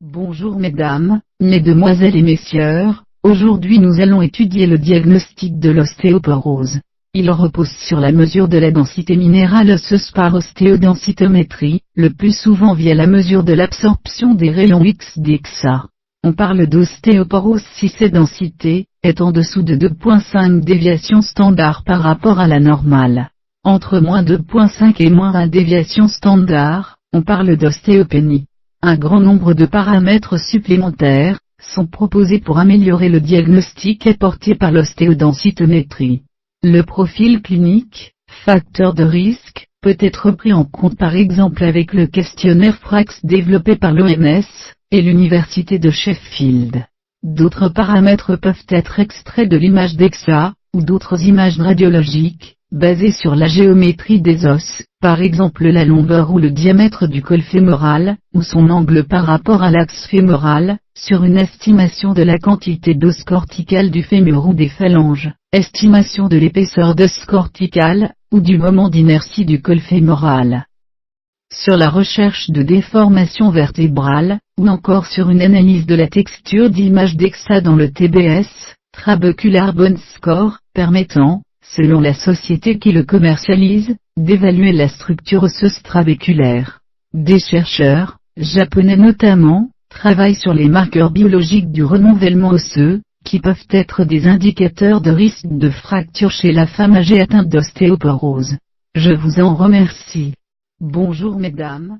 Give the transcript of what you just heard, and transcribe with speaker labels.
Speaker 1: Bonjour mesdames, mesdemoiselles et messieurs, aujourd'hui nous allons étudier le diagnostic de l'ostéoporose. Il repose sur la mesure de la densité minérale osseuse par ostéodensitométrie, le plus souvent via la mesure de l'absorption des rayons X d'EXA. On parle d'ostéoporose si cette densité est en dessous de 2,5 déviations standard par rapport à la normale. Entre moins 2,5 et moins 1 déviation standard, on parle d'ostéopénie. Un grand nombre de paramètres supplémentaires sont proposés pour améliorer le diagnostic apporté par l'ostéodensitométrie. Le profil clinique, facteur de risque, peut être pris en compte par exemple avec le questionnaire FRAX développé par l'OMS et l'Université de Sheffield. D'autres paramètres peuvent être extraits de l'image DEXA, ou d'autres images radiologiques, basées sur la géométrie des os, par exemple la longueur ou le diamètre du col fémoral, ou son angle par rapport à l'axe fémoral, sur une estimation de la quantité d'os cortical du fémur ou des phalanges, estimation de l'épaisseur d'os cortical, ou du moment d'inertie du col fémoral. Sur la recherche de déformation vertébrale, ou encore sur une analyse de la texture d'image DEXA dans le TBS, Trabecular Bone Score, permettant, selon la société qui le commercialise, d'évaluer la structure osseuse trabéculaire. Des chercheurs, japonais notamment, travaillent sur les marqueurs biologiques du renouvellement osseux, qui peuvent être des indicateurs de risque de fracture chez la femme âgée atteinte d'ostéoporose. Je vous en remercie. Bonjour mesdames.